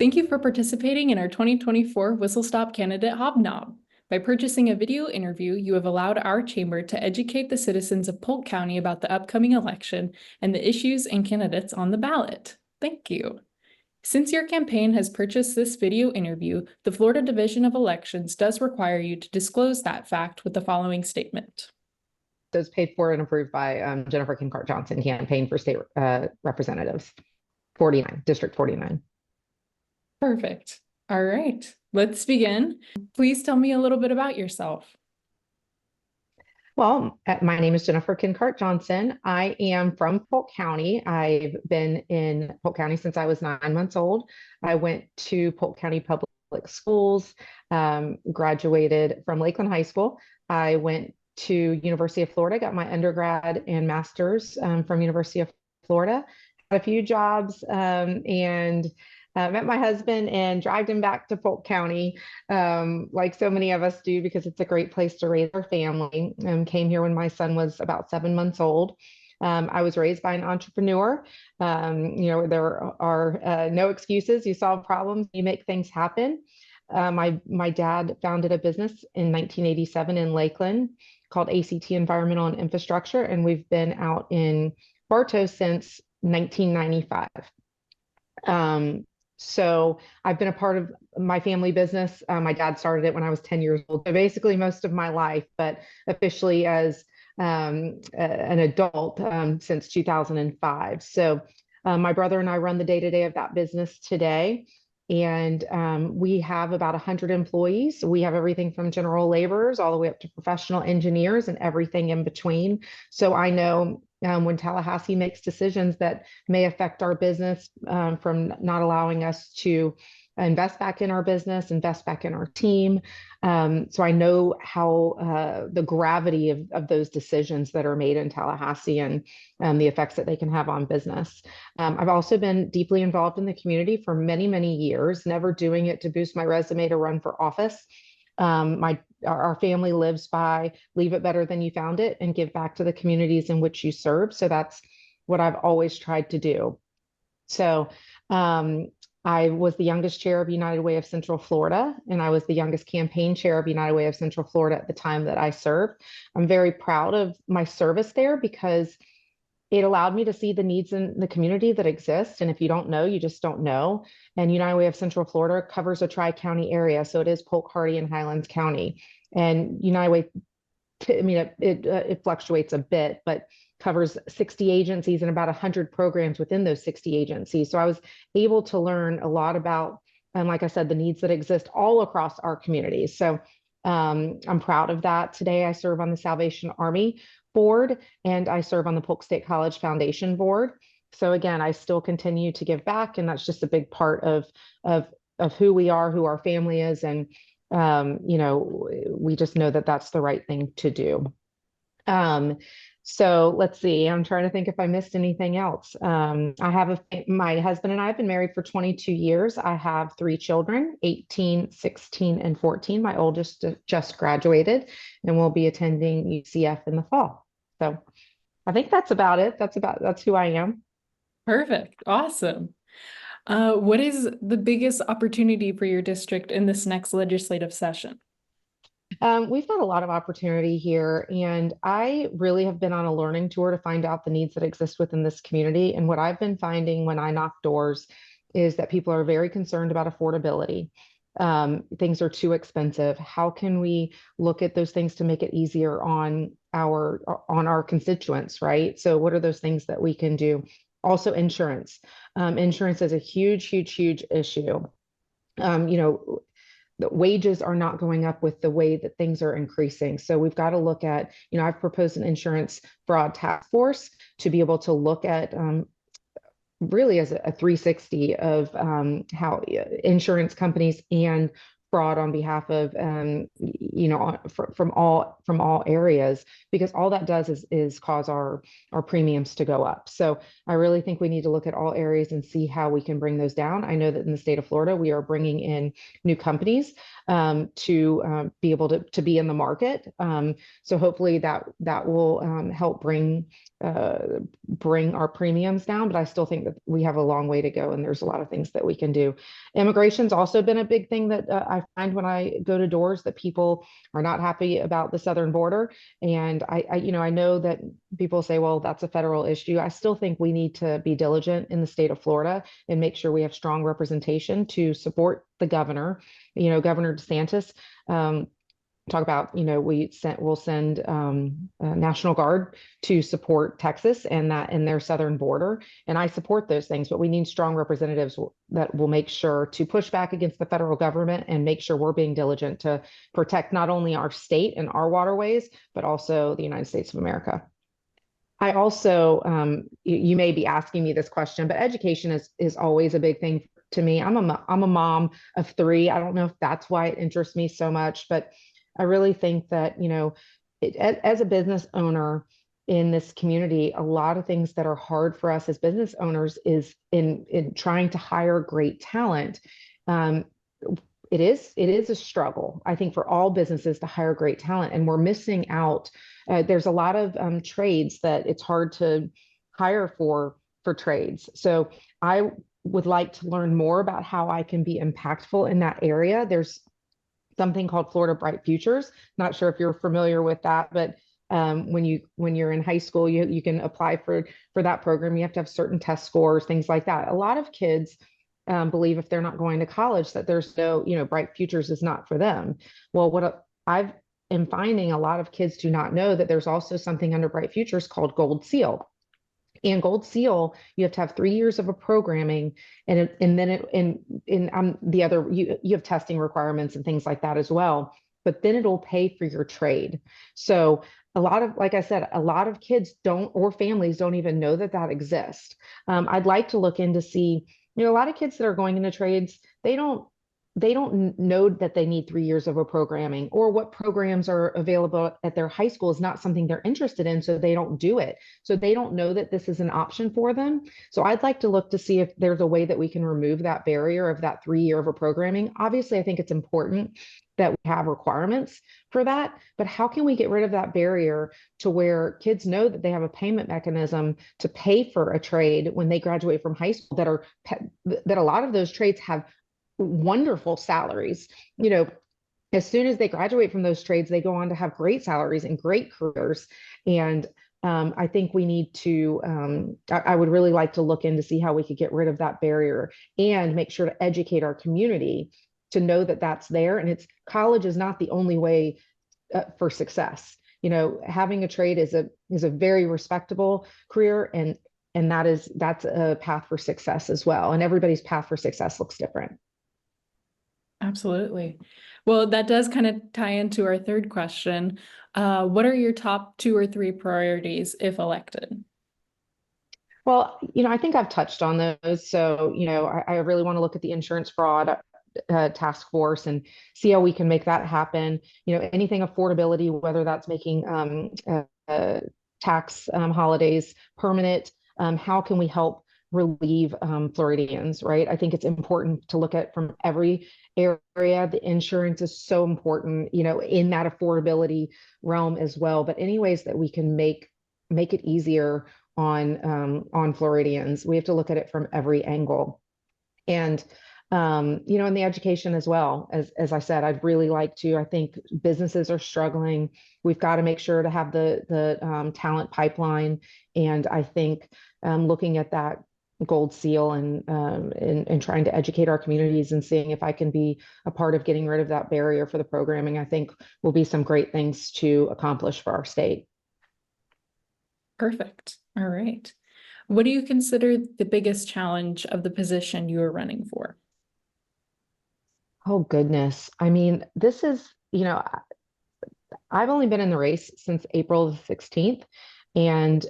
Thank you for participating in our 2024 WhistleStop Candidate Hobnob. By purchasing a video interview, you have allowed our chamber to educate the citizens of Polk County about the upcoming election and the issues and candidates on the ballot. Thank you. Since your campaign has purchased this video interview, the Florida Division of Elections does require you to disclose that fact with the following statement. Those paid for and approved by Jennifer Jonsson, campaign for state representatives, 49, District 49. Perfect. All right, let's begin. Please tell me a little bit about yourself. Well, my name is Jennifer Jonsson. I am from Polk County. I've been in Polk County since I was 9 months old. I went to Polk County Public Schools, graduated from Lakeland High School. I went to University of Florida, got my undergrad and master's from University of Florida. Had a few jobs and met my husband and dragged him back to Polk County, like so many of us do, because it's a great place to raise our family. Came here when my son was about 7 months old. I was raised by an entrepreneur. There are no excuses. You solve problems, you make things happen. My dad founded a business in 1987 in Lakeland called ACT Environmental and Infrastructure, and we've been out in Bartow since 1995. So I've been a part of my family business. My dad started it when I was 10 years old, so basically most of my life, but officially as an adult since 2005. So my brother and I run the day-to-day of that business today. And we have about 100 employees. We have everything from general laborers all the way up to professional engineers and everything in between. So I know when Tallahassee makes decisions that may affect our business, from not allowing us to invest back in our business, invest back in our team. So I know how the gravity of those decisions that are made in Tallahassee and the effects that they can have on business. I've also been deeply involved in the community for many, many years, never doing it to boost my resume to run for office. Our family lives by leave it better than you found it and give back to the communities in which you serve. So that's what I've always tried to do. So I was the youngest chair of United Way of Central Florida, and I was the youngest campaign chair of United Way of Central Florida at the time that I served. I'm very proud of my service there because it allowed me to see the needs in the community that exist. And if you don't know, you just don't know. And United Way of Central Florida covers a tri-county area. So it is Polk, Hardy, and Highlands County. And United Way, it fluctuates a bit, but covers 60 agencies and about 100 programs within those 60 agencies. So I was able to learn a lot about, like I said, the needs that exist all across our communities. So I'm proud of that. Today, I serve on the Salvation Army board and I serve on the Polk State College Foundation board. So again, I still continue to give back, and that's just a big part of who we are, who our family is, and we just know that that's the right thing to do. So let's see, I'm trying to think if I missed anything else. My husband and I have been married for 22 years. I have 3 children, 18, 16, and 14. My oldest just graduated and will be attending UCF in the fall. So I think that's about it. That's who I am. Perfect. Awesome. What is the biggest opportunity for your district in this next legislative session? We've got a lot of opportunity here, and I really have been on a learning tour to find out the needs that exist within this community. And what I've been finding when I knock doors is that people are very concerned about affordability. Things are too expensive. How can we look at those things to make it easier on our constituents, right? So what are those things that we can do? Also, insurance. Insurance is a huge, huge, huge issue. The wages are not going up with the way that things are increasing. So we've got to look at, I've proposed an insurance fraud task force to be able to look at really as a 360 of how insurance companies and fraud on behalf of from all areas, because all that does is cause our premiums to go up. So I really think we need to look at all areas and see how we can bring those down. I know that in the state of Florida we are bringing in new companies to be able to be in the market. So hopefully that will help bring our premiums down, but I still think that we have a long way to go and there's a lot of things that we can do. Immigration's also been a big thing that I find when I go to doors, that people are not happy about the southern border. And I know that people say, well, that's a federal issue. I still think we need to be diligent in the state of Florida and make sure we have strong representation to support the governor, Governor DeSantis. Talk about, we'll send National Guard to support Texas and their southern border. And I support those things, but we need strong representatives that will make sure to push back against the federal government and make sure we're being diligent to protect not only our state and our waterways, but also the United States of America. I also, you may be asking me this question, but education is always a big thing to me. I'm a mom of three. I don't know if that's why it interests me so much, but I really think that, as a business owner in this community, a lot of things that are hard for us as business owners is in trying to hire great talent. It is a struggle, I think, for all businesses to hire great talent, and we're missing out. There's a lot of trades that it's hard to hire for trades. So I would like to learn more about how I can be impactful in that area. There's something called Florida Bright Futures. Not sure if you're familiar with that, but when you're in high school, you can apply for that program. You have to have certain test scores, things like that. A lot of kids believe if they're not going to college that there's no, Bright Futures is not for them. Well, what I've am finding, a lot of kids do not know that there's also something under Bright Futures called Gold Seal. And Gold Seal, you have to have 3 years of a programming, and the other, you have testing requirements and things like that as well. But then it'll pay for your trade. So like I said, a lot of kids don't, or families don't even know that exists. I'd like to look into see, a lot of kids that are going into trades, they don't know that they need 3 years of a programming, or what programs are available at their high school is not something they're interested in. So they don't do it. So they don't know that this is an option for them. So I'd like to look to see if there's a way that we can remove that barrier of that 3 year of a programming. Obviously, I think it's important that we have requirements for that, but how can we get rid of that barrier to where kids know that they have a payment mechanism to pay for a trade when they graduate from high school, that a lot of those trades have wonderful salaries. As soon as they graduate from those trades, they go on to have great salaries and great careers. And I think we need to, I would really like to look in to see how we could get rid of that barrier and make sure to educate our community to know that that's there. And college is not the only way for success. Having a trade is a very respectable career, and that's a path for success as well. And everybody's path for success looks different. Absolutely. Well, that does kind of tie into our third question. What are your top 2 or 3 priorities if elected? Well, I think I've touched on those. So, I really want to look at the insurance fraud task force and see how we can make that happen. Anything affordability, whether that's making tax holidays permanent. How can we help relieve Floridians, right? I think it's important to look at from every area. The insurance is so important, in that affordability realm as well. But any ways that we can make it easier on Floridians, we have to look at it from every angle. And in the education as well, as I said, I'd really like to. I think businesses are struggling. We've got to make sure to have the talent pipeline, and I think looking at that Gold Seal and trying to educate our communities and seeing if I can be a part of getting rid of that barrier for the programming, I think will be some great things to accomplish for our state. Perfect. All right. What do you consider the biggest challenge of the position you are running for? Oh, goodness. I mean, this is, I've only been in the race since April the 16th. And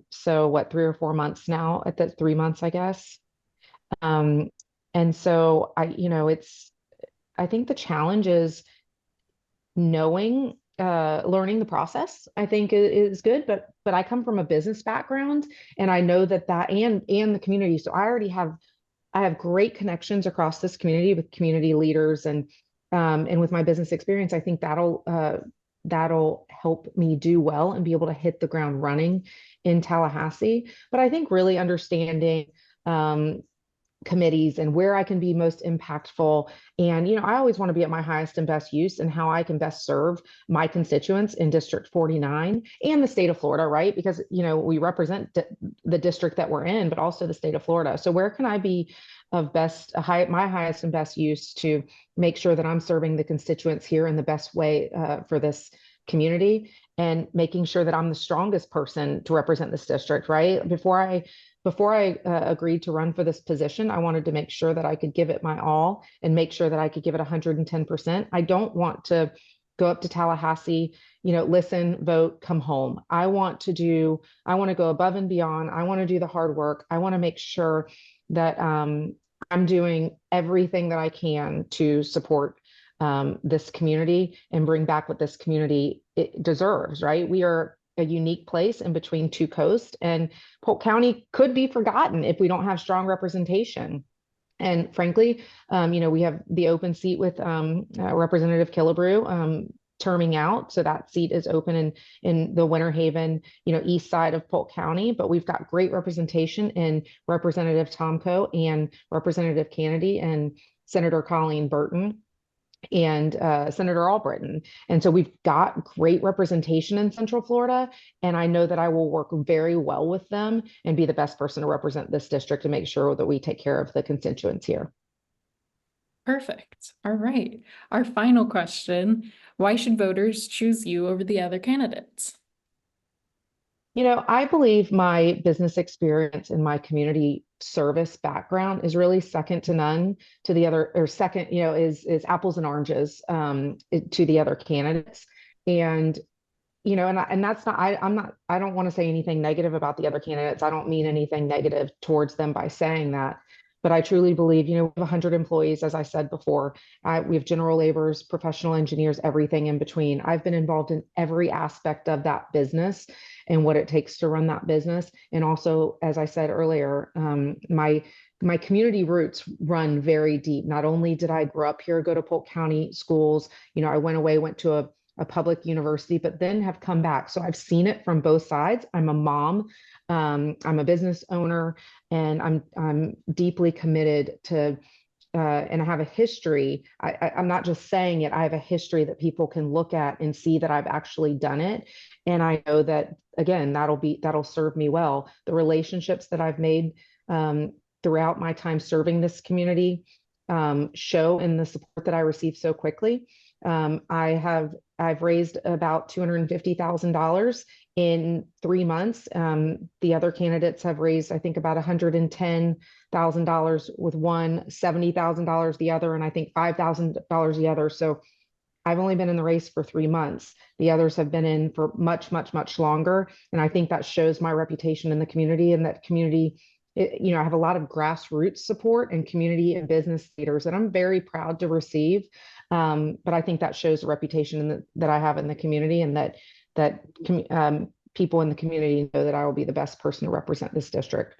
so what, 3 or 4 months now, at the 3 months, I guess. And so I think the challenge is knowing, learning the process, I think is good, but I come from a business background and I know that and the community. So I have great connections across this community with community leaders and with my business experience, I think that'll help me do well and be able to hit the ground running in Tallahassee. But I think really understanding um, committees and where I can be most impactful. And, I always want to be at my highest and best use and how I can best serve my constituents in District 49 and the state of Florida, right? Because, we represent the district that we're in, but also the state of Florida. So where can I be of my highest and best use to make sure that I'm serving the constituents here in the best way for this community and making sure that I'm the strongest person to represent this district, right? Before I agreed to run for this position, I wanted to make sure that I could give it my all and make sure that I could give it 110%. I don't want to go up to Tallahassee, listen, vote, come home. I want to go above and beyond. I want to do the hard work. I want to make sure that I'm doing everything that I can to support this community and bring back what this community it deserves, right? We are a unique place in between two coasts, and Polk County could be forgotten if we don't have strong representation. And frankly, we have the open seat with Representative Killebrew terming out. So that seat is open in the Winter Haven, east side of Polk County. But we've got great representation in Representative Tomko and Representative Kennedy and Senator Colleen Burton and Senator Albritton. And so we've got great representation in Central Florida. And I know that I will work very well with them and be the best person to represent this district to make sure that we take care of the constituents here. Perfect. All right. Our final question, why should voters choose you over the other candidates? I believe my business experience and my community service background is really second to none to the other, or second, is apples and oranges to the other candidates. And, and that's not, I don't want to say anything negative about the other candidates. I don't mean anything negative towards them by saying that. But I truly believe, we have 100 employees, as I said before. We have general laborers, professional engineers, everything in between. I've been involved in every aspect of that business and what it takes to run that business. And also, as I said earlier, my community roots run very deep. Not only did I grow up here, go to Polk County schools, I went to a public university, but then have come back. So I've seen it from both sides. I'm a mom, I'm a business owner, and I'm deeply committed to, and I have a history. I'm not just saying it. I have a history that people can look at and see that I've actually done it. And I know that, again, that'll serve me well. The relationships that I've made throughout my time serving this community show in the support that I receive so quickly. I've raised about $250,000 in 3 months. The other candidates have raised, I think, about $110,000 with one, $70,000 the other, and I think $5,000 the other. So I've only been in the race for 3 months. The others have been in for much, much, much longer. And I think that shows my reputation in the community, and that community, I have a lot of grassroots support and community and business leaders that I'm very proud to receive. But I think that shows the reputation that I have in the community, and that people in the community know that I will be the best person to represent this district.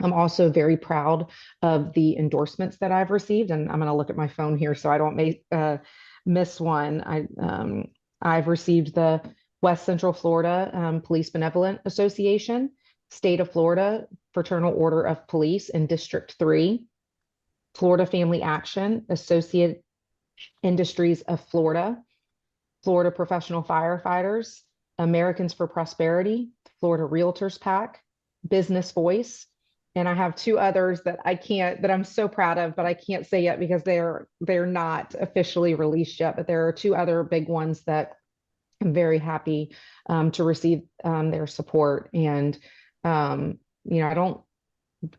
I'm also very proud of the endorsements that I've received, and I'm going to look at my phone here so I don't miss one. I've received the West Central Florida Police Benevolent Association, State of Florida Fraternal Order of Police in District 3, Florida Family Action, Associate Industries of Florida, Florida Professional Firefighters, Americans for Prosperity, Florida Realtors PAC, Business Voice. And I have two others that I'm so proud of, but I can't say yet because they're not officially released yet. But there are two other big ones that I'm very happy to receive their support. And I don't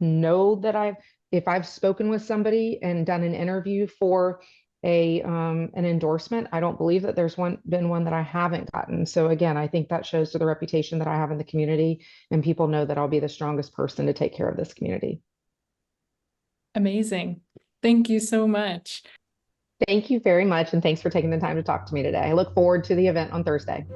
know that if I've spoken with somebody and done an interview for an endorsement, I don't believe that there's been one that I haven't gotten. So again, I think that shows to the reputation that I have in the community, and people know that I'll be the strongest person to take care of this community. Amazing. Thank you so much. Thank you very much. And thanks for taking the time to talk to me today. I look forward to the event on Thursday.